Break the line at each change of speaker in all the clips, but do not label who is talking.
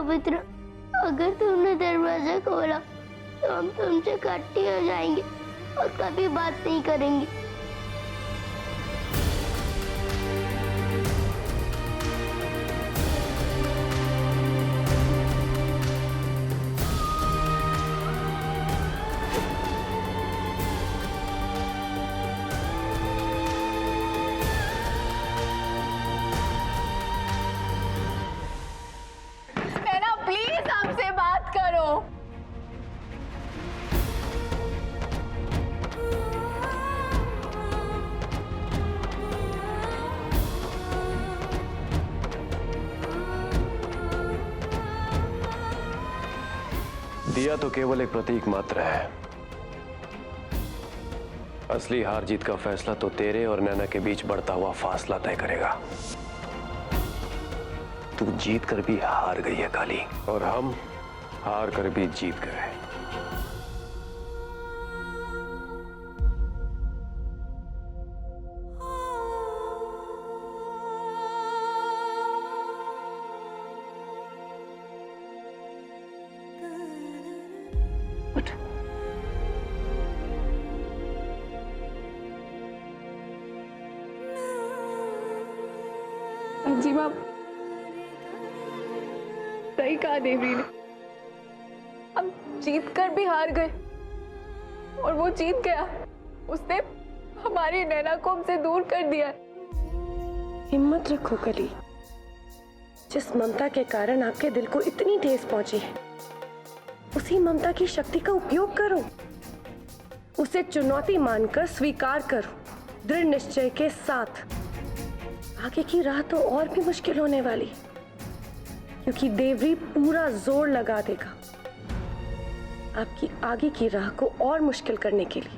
पवित्र, अगर तुमने दरवाजा खोला तो हम तुमसे इकट्ठे हो जाएंगे और कभी बात नहीं करेंगे।
नैना प्लीज हमसे बात करो।
दिया तो केवल एक प्रतीक मात्र है। असली हार जीत का फैसला तो तेरे और नैना के बीच बढ़ता हुआ फासला तय करेगा। तू जीत कर भी हार गई है काली, और हम हार कर भी जीत गए।
उठ। जी बाप, सही कहा देवी ने। हम जीत कर भी हार गए और वो जीत गया। उसने हमारी नैना को हमसे दूर कर दिया।
हिम्मत रखो कली। जिस ममता के कारण आपके दिल को इतनी ठेस पहुंची है, उसी ममता की शक्ति का उपयोग करो। उसे चुनौती मानकर स्वीकार करो, दृढ़ निश्चय के साथ। आगे की राह तो और भी मुश्किल होने वाली, क्योंकि देवरी पूरा जोर लगा देगा आपकी आगे की राह को और मुश्किल करने के लिए।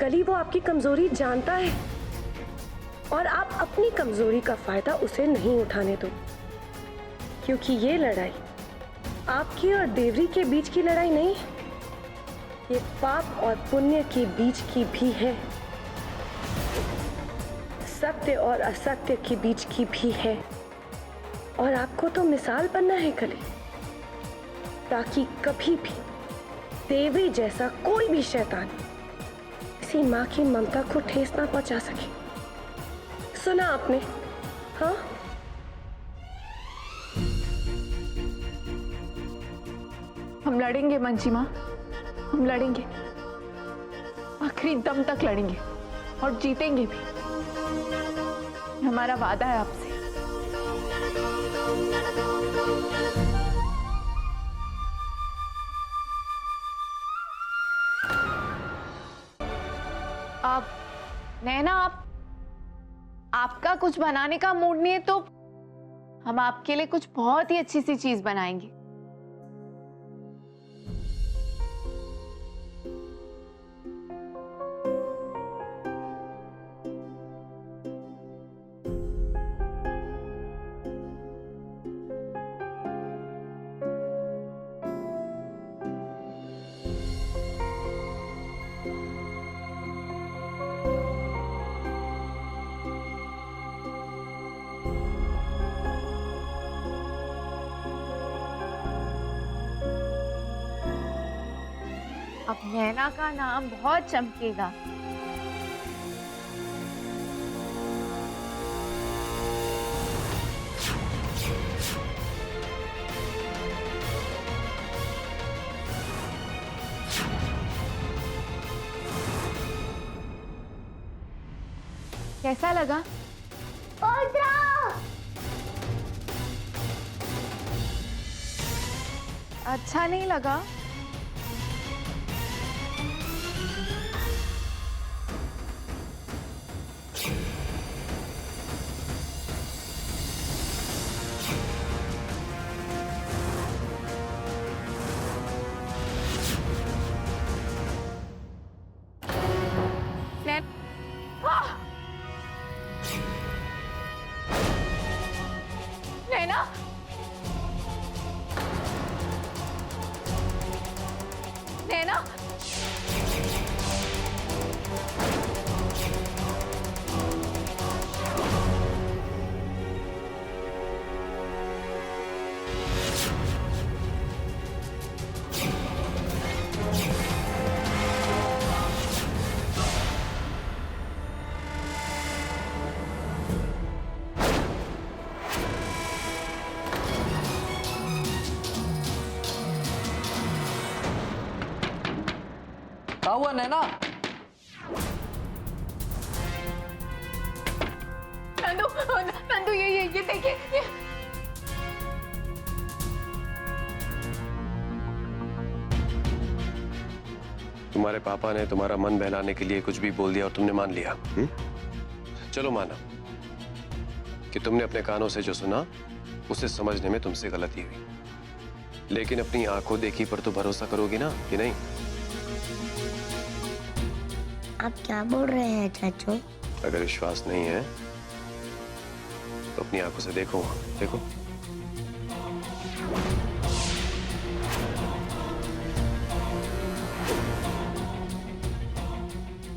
कली वो आपकी कमजोरी जानता है और आप अपनी कमजोरी का फायदा उसे नहीं उठाने दो, क्योंकि ये लड़ाई आपकी और देवरी के बीच की लड़ाई नहीं, ये पाप और पुण्य के बीच की भी है, सत्य और असत्य के बीच की भी है। और आपको तो मिसाल बनना है कली, ताकि कभी भी देवी जैसा कोई भी शैतान किसी माँ की ममता को ठेस ना पहुंचा सके। सुना आपने? हाँ,
हम लड़ेंगे मंची माँ, हम लड़ेंगे, आखिरी दम तक लड़ेंगे और जीतेंगे भी। हमारा वादा है आपसे। आप नैना, आपका कुछ बनाने का मूड नहीं है तो हम आपके लिए कुछ बहुत ही अच्छी सी चीज बनाएंगे। अब नैना का नाम बहुत चमकेगा। कैसा लगा? अच्छा नहीं लगा? नैना, नैना,
क्या हुआ नैना?
नंदू, नंदू ये देखिए ये।
तुम्हारे पापा ने तुम्हारा मन बहलाने के लिए कुछ भी बोल दिया और तुमने मान लिया। चलो माना कि तुमने अपने कानों से जो सुना उसे समझने में तुमसे गलती हुई, लेकिन अपनी आंखों देखी पर तो भरोसा करोगी ना कि नहीं?
आप क्या बोल रहे हैं चाचू?
अगर विश्वास नहीं है तो अपनी आंखों से देखो, देखो।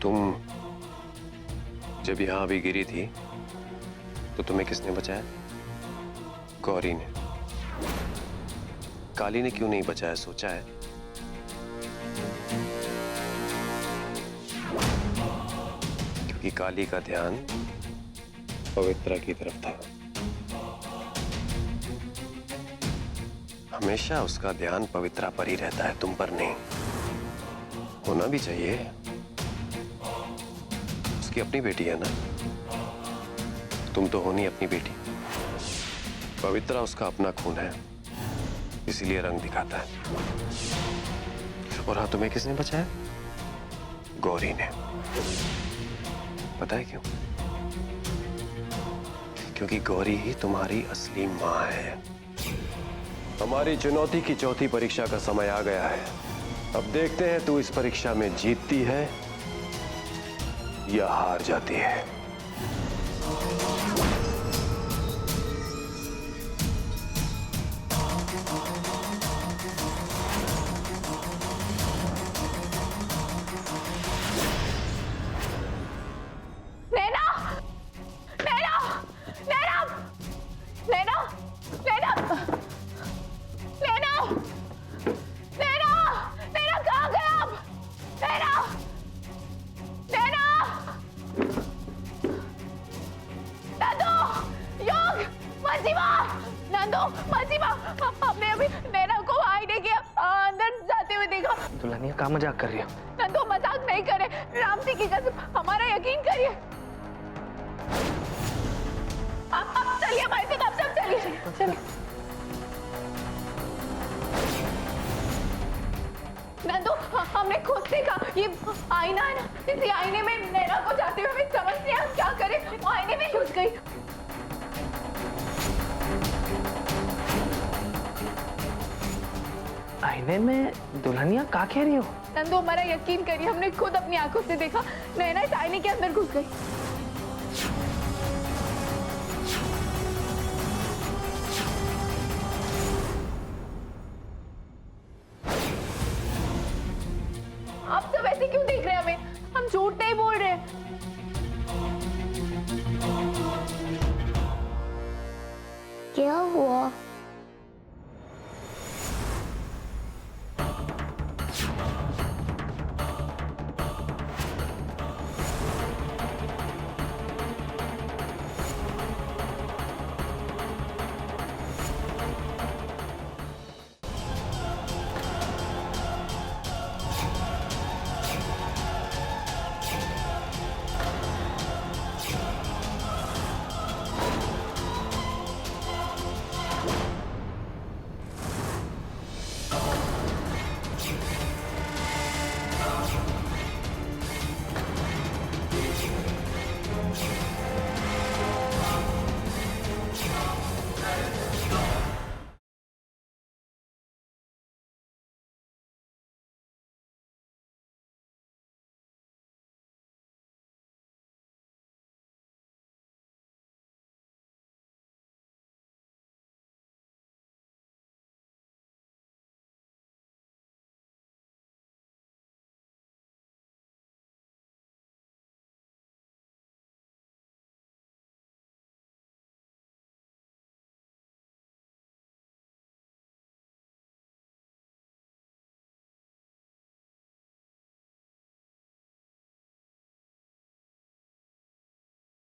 तुम जब यहां अभी गिरी थी तो तुम्हें किसने बचाया? गौरी ने। काली ने क्यों नहीं बचाया, सोचा है? क्योंकि काली का ध्यान पवित्रा की तरफ था। हमेशा उसका ध्यान पवित्रा पर ही रहता है, तुम पर नहीं। होना भी चाहिए, उसकी अपनी बेटी है ना, तुम तो हो नहीं अपनी बेटी। पवित्रा उसका अपना खून है, इसीलिए रंग दिखाता है। और हाँ, तुम्हें किसने बचाया? गौरी ने। पता है क्यों? क्योंकि गौरी ही तुम्हारी असली मां है। हमारी चुनौती की चौथी परीक्षा का समय आ गया है। अब देखते हैं तू इस परीक्षा में जीतती है या हार जाती है।
नैना, नैना, नैना, नैना, नैना, नैना, नैना, नैना कहाँ गए आप? नैना, नैना, नंदू, योग, मसीमा, नंदू, मसीमा, हमने अभी नैना को आईने के अंदर जाते हुए देखा।
दुल्हनिया क्या मजाक कर रही हो?
नंदू मजाक नहीं करे, राम जी की कसम, हमारा यकीन करिए। आप चलिए हमारे साथ, आप सब चलिए, चलिए। नंदू, हमने खुद देखा, ये आईना है ना, इसी आईने में नैना को जाते हुए हमें समझ नहीं आया क्या करें, आईने में घुस गई।
आईने में? दुल्हनिया क्या कह रही हो?
नंदू हमारा यकीन करिए, हमने खुद अपनी आंखों से देखा, नैना इस आईने के अंदर घुस गई। आप सब ऐसे क्यों देख रहे हैं हमें? हम झूठ नहीं बोल रहे हैं।
क्या हुआ?